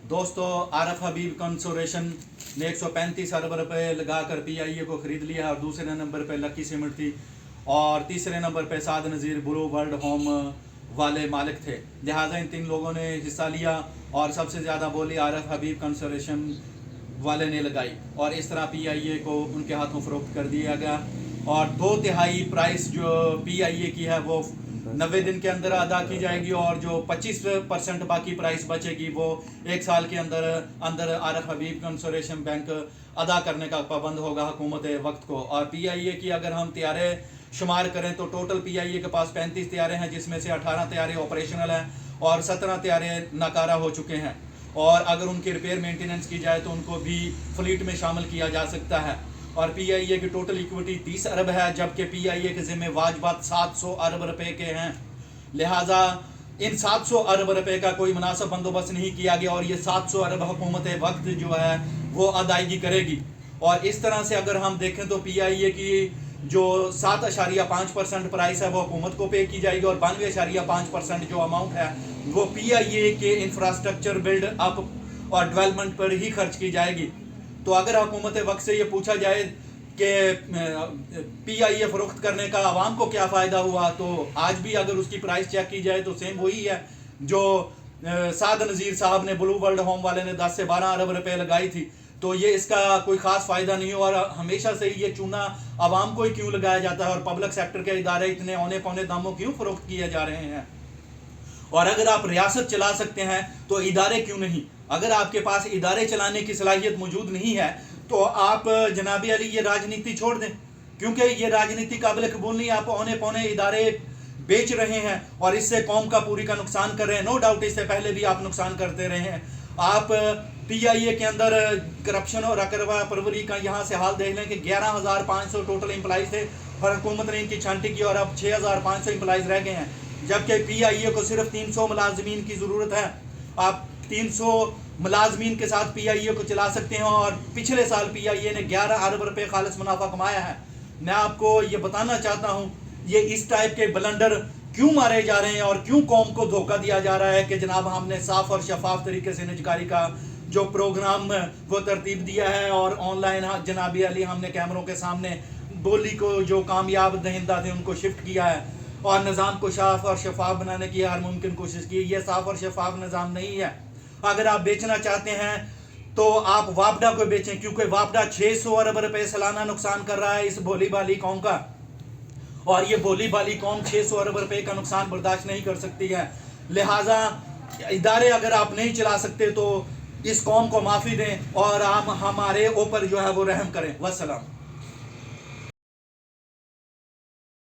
दोस्तों आरफ हबीब कंसोरेशन ने 135 अरब रुपए लगाकर पीआईए को खरीद लिया और दूसरे नंबर पे लकी सीमेंट थी और तीसरे नंबर पे साद नज़ीर ब्लू वर्ल्ड होम वाले मालिक थे। लिहाजा इन तीन लोगों ने हिस्सा लिया और सबसे ज़्यादा बोली आरफ हबीब कंसोरेशन वाले ने लगाई और इस तरह पीआईए को उनके हाथों फरोख्त कर दिया गया और 2/3 प्राइस जो पीआईए की है वो 90 दिन के अंदर अदा की जाएगी और जो 25% बाकी प्राइस बचेगी वो 1 साल के अंदर आरफ हबीब कंसोरेशन बैंक अदा करने का पाबंद होगा हुकूमत वक्त को। और पीआईए की अगर हम तैयारे शुमार करें तो टोटल पीआईए के पास 35 तैयारे हैं, जिसमें से 18 तैयारे ऑपरेशनल हैं और 17 तैयारे नाकारा हो चुके हैं और अगर उनकी रिपेयर मेंटेनेंस की जाए तो उनको भी फ्लीट में शामिल किया जा सकता है। और पीआईए की टोटल इक्विटी 30 अरब है, जबकि पीआईए के ज़िम्मे वाजबात 700 अरब रुपए के हैं। लिहाजा इन 700 अरब रुपए का कोई मुनासिब बंदोबस्त नहीं किया गया और ये 700 अरब हुकूमत वक्त जो है वो अदायगी करेगी। और इस तरह से अगर हम देखें तो पीआईए की जो 7.5% प्राइस है वो हुकूमत को पे की जाएगी और 92.5% जो अमाउंट है वो पीआईए के इंफ्रास्ट्रक्चर बिल्ड अप और डेवलपमेंट पर ही खर्च की जाएगी। तो अगर हुकूमत वक्त से ये पूछा जाए कि पीआईए फरोख्त करने का आवाम को क्या फ़ायदा हुआ, तो आज भी अगर उसकी प्राइस चेक की जाए तो सेम वही है जो साद नज़ीर साहब ने ब्लू वर्ल्ड होम वाले ने 10 से 12 अरब रुपए लगाई थी। तो ये इसका कोई ख़ास फ़ायदा नहीं हुआ और हमेशा से ये चूना आवाम को ही क्यों लगाया जाता है और पब्लिक सेक्टर के इदारे इतने औने पौने दामों क्यों फरोख्त किए जा रहे हैं। और अगर आप रियासत चला सकते हैं तो इदारे क्यों नहीं। अगर आपके पास इदारे चलाने की सलाहियत मौजूद नहीं है तो आप जनाबी अली ये राजनीति छोड़ दें, क्योंकि ये राजनीति काबिल कबूल नहीं। आप औने पौने इदारे बेच रहे हैं और इससे कौम का पूरी का नुकसान कर रहे हैं। नो डाउट इससे पहले भी आप नुकसान करते रहे हैं। आप पीआईए के अंदर करप्शन और अकरवा परवरी का यहाँ से हाल देख लें कि 11,500 टोटल एम्प्लॉइज थे और हुकूमत ने इनकी छांटी की और अब 6,500 एम्प्लॉइज रह गए हैं, जबकि पीआईए को सिर्फ 300 मुलाजमीन की ज़रूरत है। आप 300 मुलाजमीन के साथ पीआईए को चला सकते हैं और पिछले साल पीआईए ने 11 अरब रुपए खालिस मुनाफा कमाया है। मैं आपको ये बताना चाहता हूँ ये इस टाइप के ब्लंडर क्यों मारे जा रहे हैं और क्यों कौम को धोखा दिया जा रहा है कि जनाब हमने साफ और शफाफ तरीके से निजकारी का जो प्रोग्राम वो तरतीब दिया है और ऑनलाइन जनाबी अली हमने कैमरों के सामने बोली को जो कामयाब दहिंदा थे उनको शिफ्ट किया है और निज़ाम को साफ और शफाफ बनाने की हर मुमकिन कोशिश की। ये साफ और शफाफ निज़ाम नहीं है। अगर आप बेचना चाहते हैं तो आप वापडा को बेचें, क्योंकि वापडा 600 अरब रुपए सालाना नुकसान कर रहा है इस भोली भाली कौम का और ये भोली भाली कौम 600 अरब रुपए का नुकसान बर्दाश्त नहीं कर सकती है। लिहाजा इदारे अगर आप नहीं चला सकते तो इस कौम को माफ़ी दें और हम हमारे ऊपर जो है वो रहम करें। वस्सलाम।